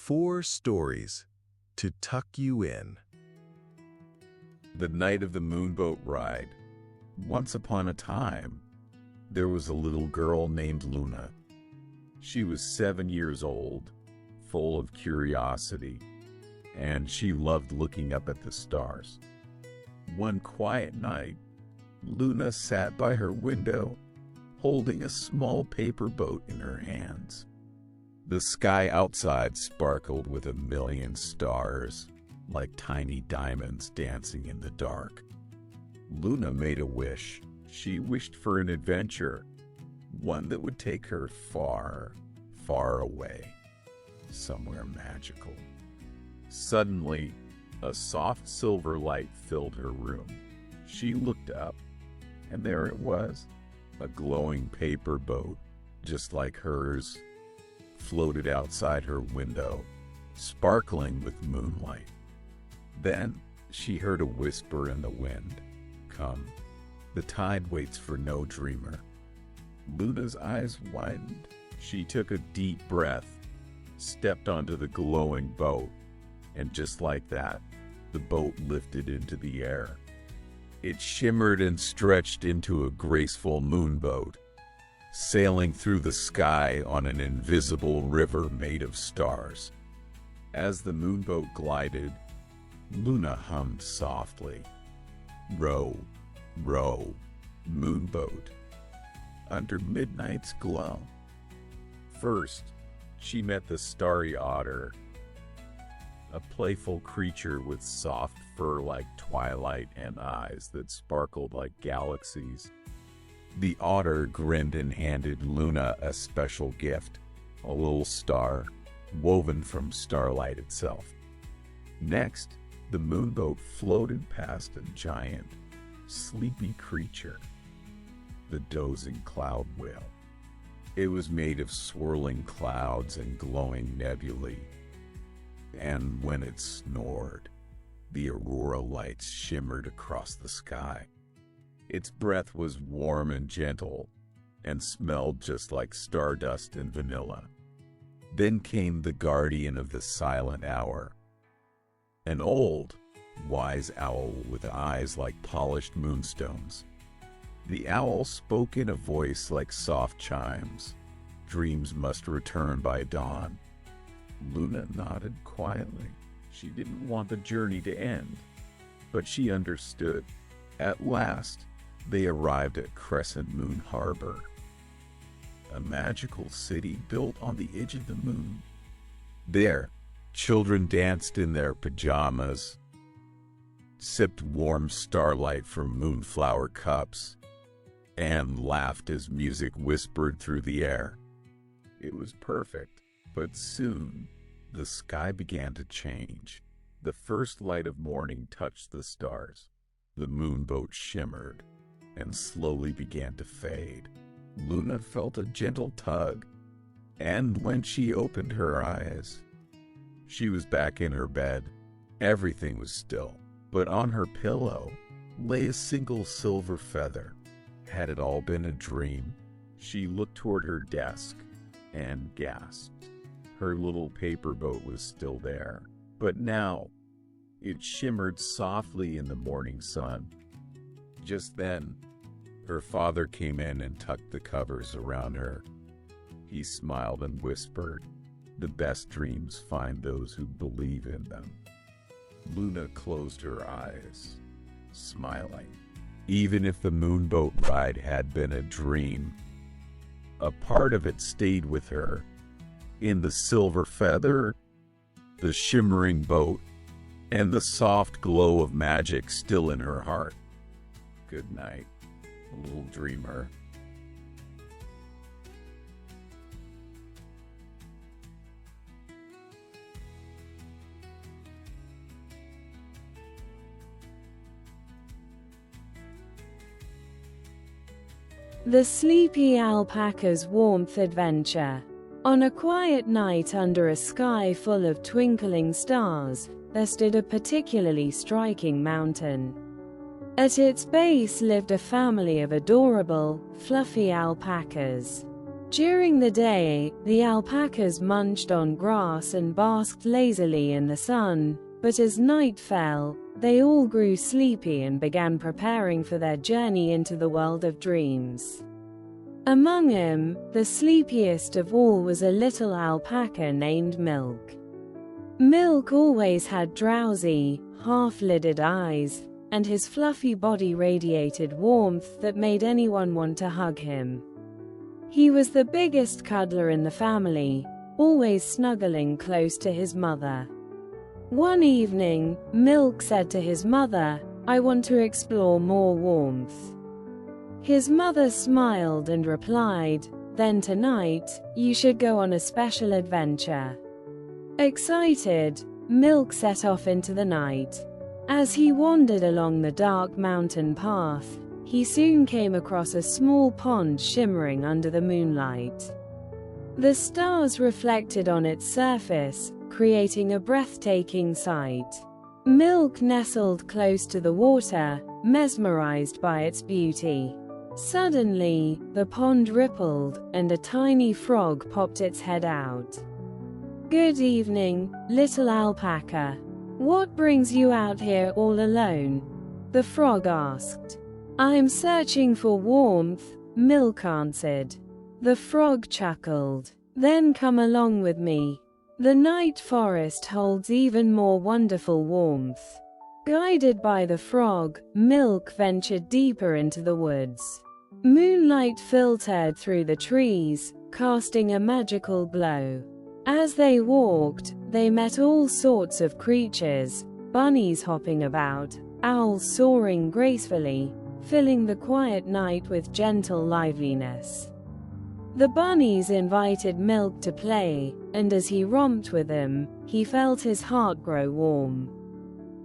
4 stories to tuck you in. The night of the moonboat ride. Once upon a time, there was a little girl named Luna. She was 7 years old, full of curiosity, and she loved looking up at the stars. One quiet night, Luna sat by her window, holding a small paper boat in her hands. The sky outside sparkled with 1,000,000 stars, like tiny diamonds dancing in the dark. Luna made a wish. She wished for an adventure, one that would take her far, far away, somewhere magical. Suddenly, a soft silver light filled her room. She looked up, and there it was, a glowing paper boat, just like hers, floated outside her window, sparkling with moonlight. Then she heard a whisper in the wind, "Come, the tide waits for no dreamer." Luna's eyes widened. She took a deep breath, stepped onto the glowing boat, and just like that, the boat lifted into the air. It shimmered and stretched into a graceful moonboat, sailing through the sky on an invisible river made of stars. As the moonboat glided, Luna hummed softly, "Row, row, moonboat," under midnight's glow. First, she met the starry otter, a playful creature with soft fur like twilight and eyes that sparkled like galaxies. The otter grinned and handed Luna a special gift, a little star, woven from starlight itself. Next, the moonboat floated past a giant, sleepy creature, the dozing cloud whale. It was made of swirling clouds and glowing nebulae, and when it snored, the aurora lights shimmered across the sky. Its breath was warm and gentle, and smelled just like stardust and vanilla. Then came the guardian of the silent hour, an old, wise owl with eyes like polished moonstones. The owl spoke in a voice like soft chimes. Dreams must return by dawn. Luna nodded quietly. She didn't want the journey to end, but she understood. At last, they arrived at Crescent Moon Harbor, a magical city built on the edge of the moon. There, children danced in their pajamas, sipped warm starlight from moonflower cups, and laughed as music whispered through the air. It was perfect, but soon the sky began to change. The first light of morning touched the stars. The moonboat shimmered and slowly began to fade. Luna felt a gentle tug, and when she opened her eyes, she was back in her bed. Everything was still, but on her pillow lay a single silver feather. Had it all been a dream? She looked toward her desk and gasped. Her little paper boat was still there, but now it shimmered softly in the morning sun. Just then, her father came in and tucked the covers around her. He smiled and whispered, "The best dreams find those who believe in them." Luna closed her eyes, smiling. Even if the moonboat ride had been a dream, a part of it stayed with her. In the silver feather, the shimmering boat, and the soft glow of magic still in her heart. Good night, little dreamer. The Sleepy Alpaca's Warmth Adventure. On a quiet night under a sky full of twinkling stars, there stood a particularly striking mountain. At its base lived a family of adorable, fluffy alpacas. During the day, the alpacas munched on grass and basked lazily in the sun, but as night fell, they all grew sleepy and began preparing for their journey into the world of dreams. Among them, the sleepiest of all was a little alpaca named Milk. Milk always had drowsy, half-lidded eyes, and his fluffy body radiated warmth that made anyone want to hug him. He was the biggest cuddler in the family, always snuggling close to his mother. One evening, Milk said to his mother, "I want to explore more warmth." His mother smiled and replied, "Then tonight, you should go on a special adventure." Excited, Milk set off into the night. As he wandered along the dark mountain path, he soon came across a small pond shimmering under the moonlight. The stars reflected on its surface, creating a breathtaking sight. Milk nestled close to the water, mesmerized by its beauty. Suddenly, the pond rippled, and a tiny frog popped its head out. "Good evening, little alpaca. What brings you out here all alone?" the frog asked. "I'm searching for warmth," Milk answered. The frog chuckled. "Then come along with me. The night forest holds even more wonderful warmth." Guided by the frog, Milk ventured deeper into the woods. Moonlight filtered through the trees, casting a magical glow. As they walked, they met all sorts of creatures, bunnies hopping about, owls soaring gracefully, filling the quiet night with gentle liveliness. The bunnies invited Milk to play, and as he romped with them, he felt his heart grow warm.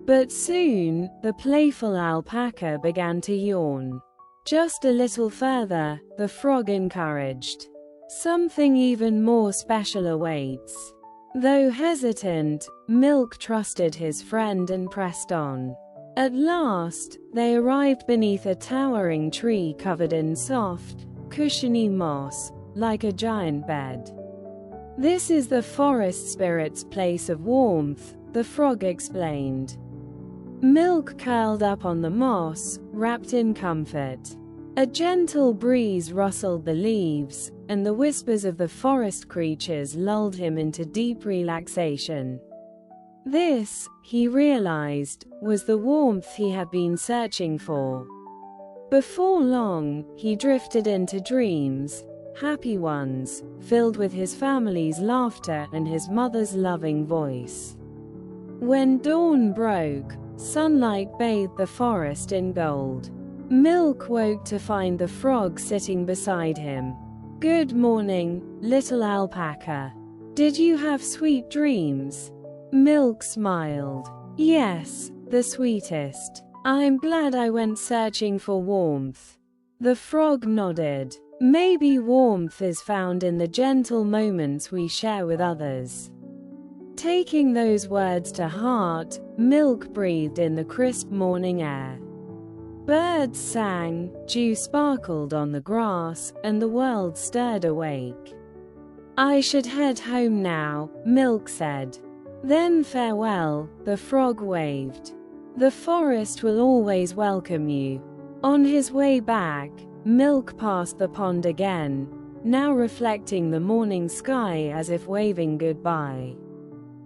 But soon, the playful alpaca began to yawn. "Just a little further," the frog encouraged. "Something even more special awaits." Though hesitant, Milk trusted his friend and pressed on. At last, they arrived beneath a towering tree covered in soft, cushiony moss, like a giant bed. "This is the forest spirit's place of warmth," the frog explained. Milk curled up on the moss, wrapped in comfort. A gentle breeze rustled the leaves, and the whispers of the forest creatures lulled him into deep relaxation. This, he realized, was the warmth he had been searching for. Before long, he drifted into dreams, happy ones, filled with his family's laughter and his mother's loving voice. When dawn broke, sunlight bathed the forest in gold. Milk woke to find the frog sitting beside him. "Good morning, little alpaca. Did you have sweet dreams?" Milk smiled. "Yes, the sweetest. I'm glad I went searching for warmth." The frog nodded. "Maybe warmth is found in the gentle moments we share with others." Taking those words to heart, Milk breathed in the crisp morning air. Birds sang, dew sparkled on the grass, and the world stirred awake. "I should head home now," Milk said. "Then farewell," the frog waved. "The forest will always welcome you." On his way back, Milk passed the pond again, now reflecting the morning sky as if waving goodbye.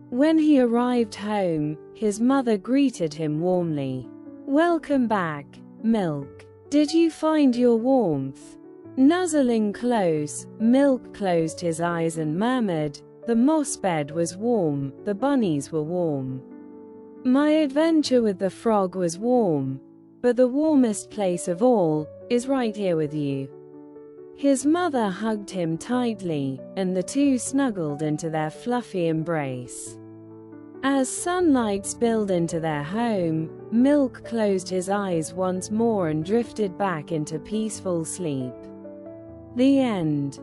When he arrived home, his mother greeted him warmly. "Welcome back, Milk. Did you find your warmth?" Nuzzling close, Milk closed his eyes and murmured, "The moss bed was warm, the bunnies were warm. My adventure with the frog was warm, but the warmest place of all is right here with you." His mother hugged him tightly, and the two snuggled into their fluffy embrace. As sunlight spilled into their home, Milk closed his eyes once more and drifted back into peaceful sleep. The end.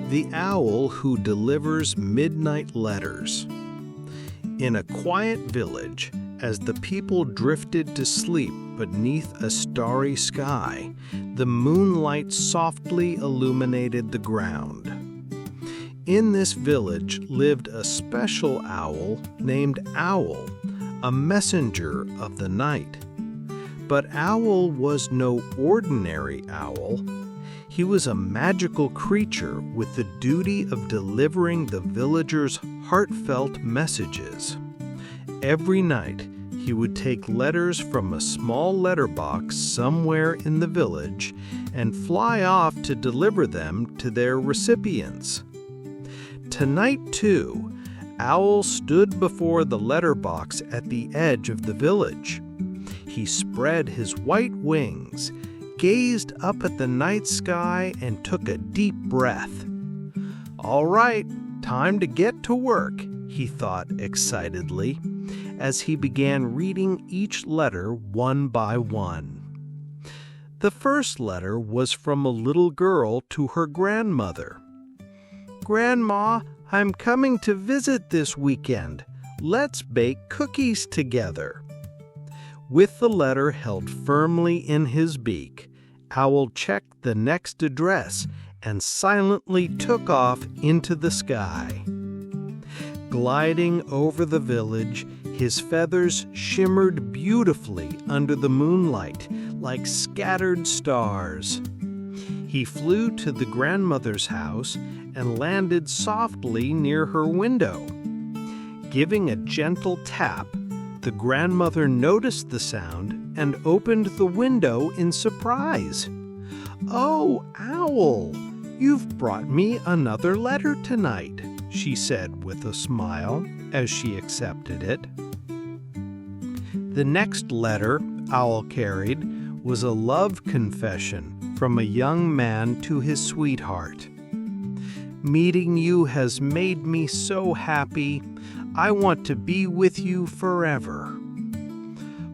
The owl who delivers midnight letters. In a quiet village, as the people drifted to sleep beneath a starry sky, the moonlight softly illuminated the ground. In this village lived a special owl named Owl, a messenger of the night. But Owl was no ordinary owl. He was a magical creature with the duty of delivering the villagers' heartfelt messages. Every night, he would take letters from a small letterbox somewhere in the village and fly off to deliver them to their recipients. Tonight, too, Owl stood before the letterbox at the edge of the village. He spread his white wings, gazed up at the night sky, and took a deep breath. "All right, time to get to work," he thought excitedly, as he began reading each letter one by one. The first letter was from a little girl to her grandmother. "Grandma, I'm coming to visit this weekend. Let's bake cookies together." With the letter held firmly in his beak, Owl checked the next address and silently took off into the sky. Gliding over the village, his feathers shimmered beautifully under the moonlight like scattered stars. He flew to the grandmother's house and landed softly near her window. Giving a gentle tap, the grandmother noticed the sound and opened the window in surprise. "Oh, Owl, you've brought me another letter tonight," she said with a smile as she accepted it. The next letter Owl carried was a love confession from a young man to his sweetheart. "Meeting you has made me so happy. I want to be with you forever."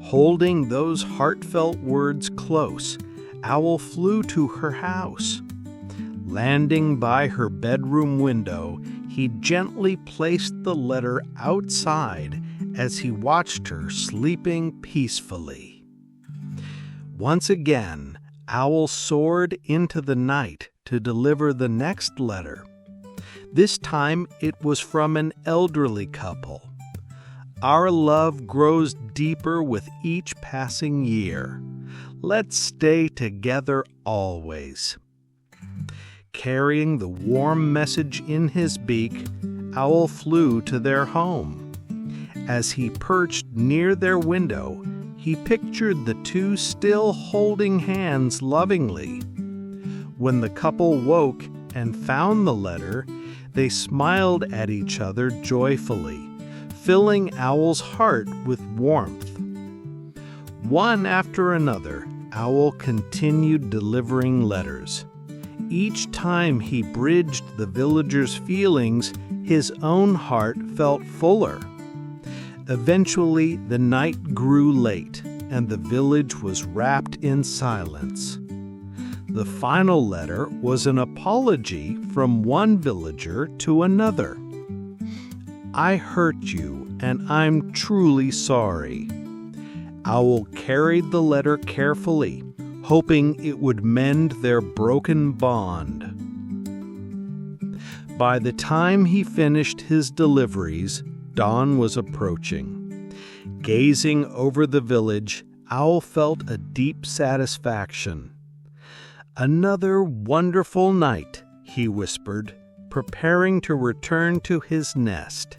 Holding those heartfelt words close, Owl flew to her house. Landing by her bedroom window, he gently placed the letter outside as he watched her sleeping peacefully. Once again, Owl soared into the night to deliver the next letter. This time it was from an elderly couple. "Our love grows deeper with each passing year. Let's stay together always." Carrying the warm message in his beak, Owl flew to their home. As he perched near their window, he pictured the two still holding hands lovingly. When the couple woke and found the letter, they smiled at each other joyfully, filling Owl's heart with warmth. One after another, Owl continued delivering letters. Each time he bridged the villagers' feelings, his own heart felt fuller. Eventually, the night grew late, and the village was wrapped in silence. The final letter was an apology from one villager to another. "I hurt you, and I'm truly sorry." Owl carried the letter carefully, hoping it would mend their broken bond. By the time he finished his deliveries, dawn was approaching. Gazing over the village, Owl felt a deep satisfaction. "Another wonderful night," he whispered, preparing to return to his nest.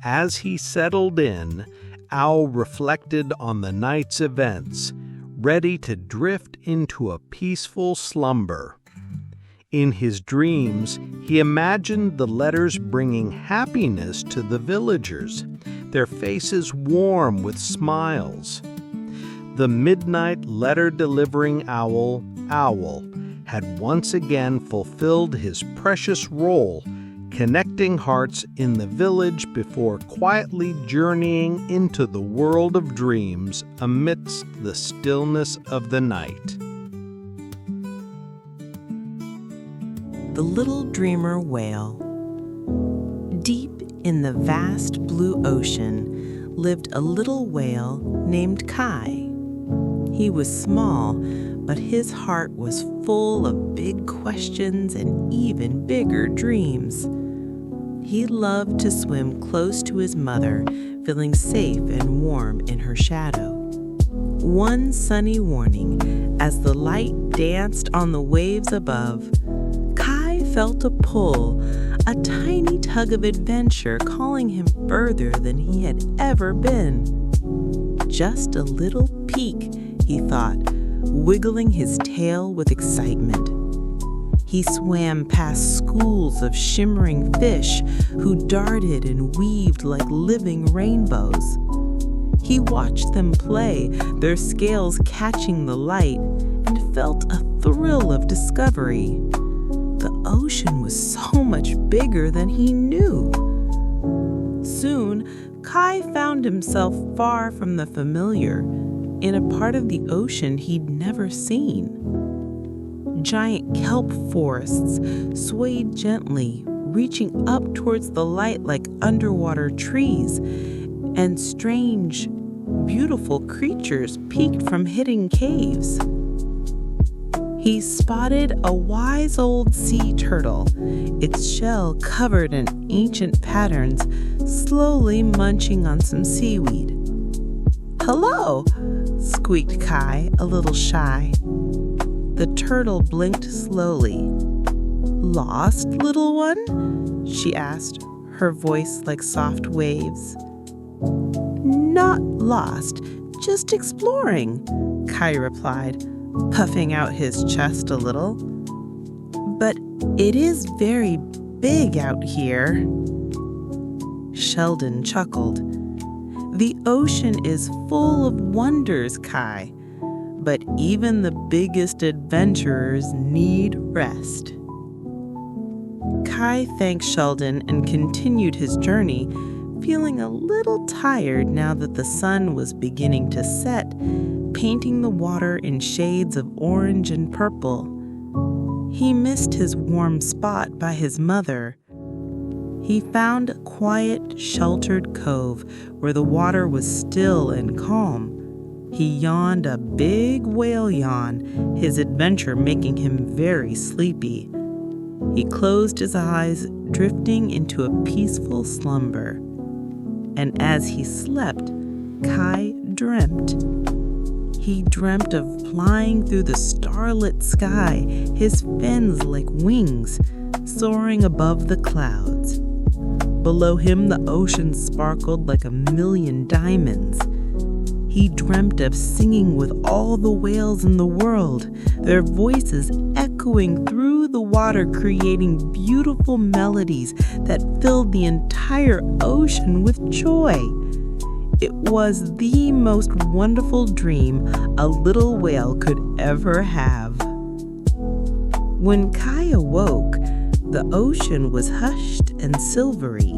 As he settled in, Owl reflected on the night's events, ready to drift into a peaceful slumber. In his dreams, he imagined the letters bringing happiness to the villagers, their faces warm with smiles. The midnight letter-delivering owl, Owl, had once again fulfilled his precious role, connecting hearts in the village before quietly journeying into the world of dreams amidst the stillness of the night. the Little Dreamer Whale. Deep in the vast blue ocean lived a little whale named Kai. He was small, but his heart was full of big questions and even bigger dreams. He loved to swim close to his mother, feeling safe and warm in her shadow. One sunny morning, as the light danced on the waves above, Kai felt a pull, a tiny tug of adventure calling him further than he had ever been. Just a little peek, he thought, wiggling his tail with excitement. He swam past schools of shimmering fish who darted and weaved like living rainbows. He watched them play, their scales catching the light, and felt a thrill of discovery. The ocean was so much bigger than he knew. Soon, Kai found himself far from the familiar, in a part of the ocean he'd never seen. Giant kelp forests swayed gently, reaching up towards the light like underwater trees, and strange, beautiful creatures peeked from hidden caves. He spotted a wise old sea turtle, its shell covered in ancient patterns, slowly munching on some seaweed. "Hello," squeaked Kai, a little shy. The turtle blinked slowly. "Lost, little one?" she asked, her voice like soft waves. "Not lost, just exploring," Kai replied, puffing out his chest a little. "But it is very big out here." Sheldon chuckled. "The ocean is full of wonders, Kai, but even the biggest adventurers need rest." Kai thanked Sheldon and continued his journey, feeling a little tired now that the sun was beginning to set, painting the water in shades of orange and purple. He missed his warm spot by his mother. He found a quiet, sheltered cove where the water was still and calm. He yawned a big whale yawn, his adventure making him very sleepy. He closed his eyes, drifting into a peaceful slumber. And as he slept, Kai dreamt. He dreamt of flying through the starlit sky, his fins like wings, soaring above the clouds. Below him, the ocean sparkled like a million diamonds. He dreamt of singing with all the whales in the world, their voices echoing through the water, creating beautiful melodies that filled the entire ocean with joy. It was the most wonderful dream a little whale could ever have. When Kai awoke, the ocean was hushed and silvery.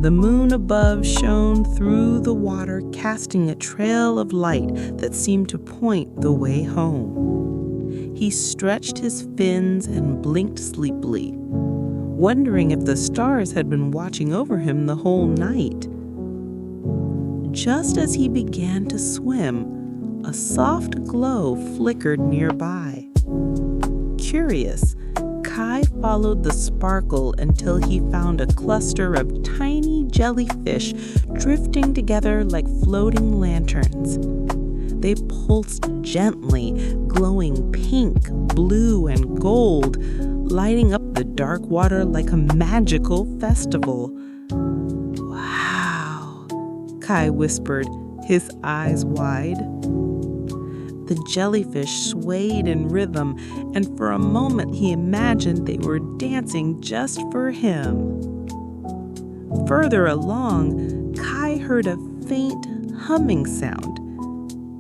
The moon above shone through the water, casting a trail of light that seemed to point the way home. He stretched his fins and blinked sleepily, wondering if the stars had been watching over him the whole night. Just as he began to swim, a soft glow flickered nearby. Curious, Kai followed the sparkle until he found a cluster of tiny jellyfish drifting together like floating lanterns. They pulsed gently, glowing pink, blue, and gold, lighting up the dark water like a magical festival. "Wow," Kai whispered, his eyes wide. The jellyfish swayed in rhythm, and for a moment he imagined they were dancing just for him. Further along, Kai heard a faint humming sound.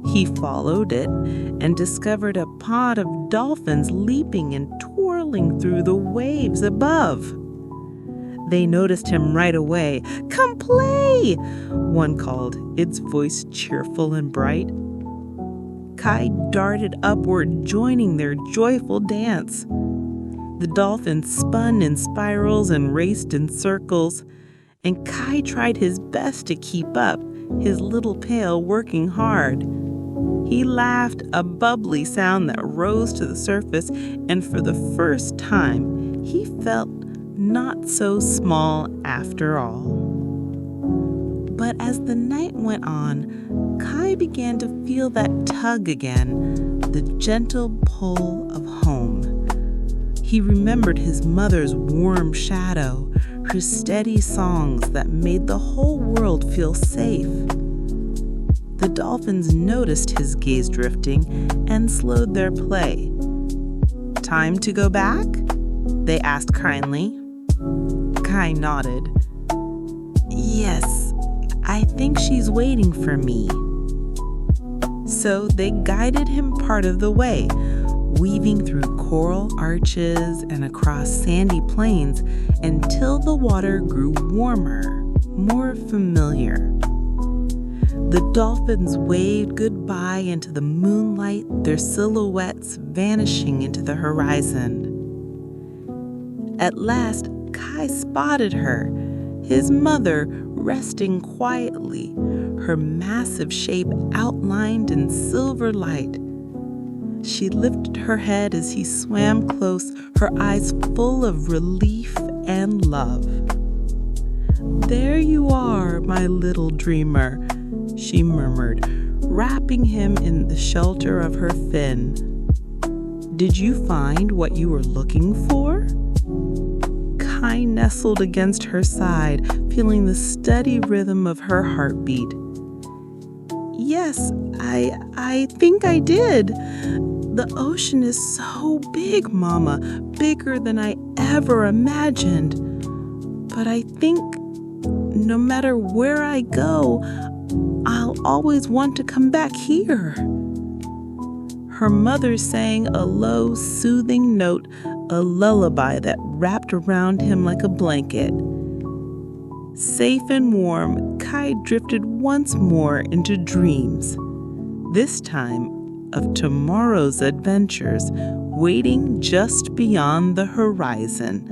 He followed it and discovered a pod of dolphins leaping and twirling through the waves above. They noticed him right away. "Come play!" one called, its voice cheerful and bright. Kai darted upward, joining their joyful dance. The dolphins spun in spirals and raced in circles, and Kai tried his best to keep up, his little pail working hard. He laughed, a bubbly sound that rose to the surface, and for the first time, he felt not so small after all. But as the night went on, Kai began to feel that tug again, the gentle pull of home. He remembered his mother's warm shadow, her steady songs that made the whole world feel safe. The dolphins noticed his gaze drifting and slowed their play. "Time to go back?" they asked kindly. Kai nodded. "Yes, I think she's waiting for me." So they guided him part of the way, weaving through coral arches and across sandy plains until the water grew warmer, more familiar. The dolphins waved goodbye into the moonlight, their silhouettes vanishing into the horizon. At last, Kai spotted her, his mother resting quietly, her massive shape outlined in silver light. She lifted her head as he swam close, her eyes full of relief and love. "There you are, my little dreamer," she murmured, wrapping him in the shelter of her fin. "Did you find what you were looking for?" Kai nestled against her side, feeling the steady rhythm of her heartbeat. "Yes, I think I did. The ocean is so big, Mama, bigger than I ever imagined. But I think no matter where I go, I'll always want to come back here." Her mother sang a low, soothing note, a lullaby that wrapped around him like a blanket. Safe and warm, Kai drifted once more into dreams, this time of tomorrow's adventures waiting just beyond the horizon.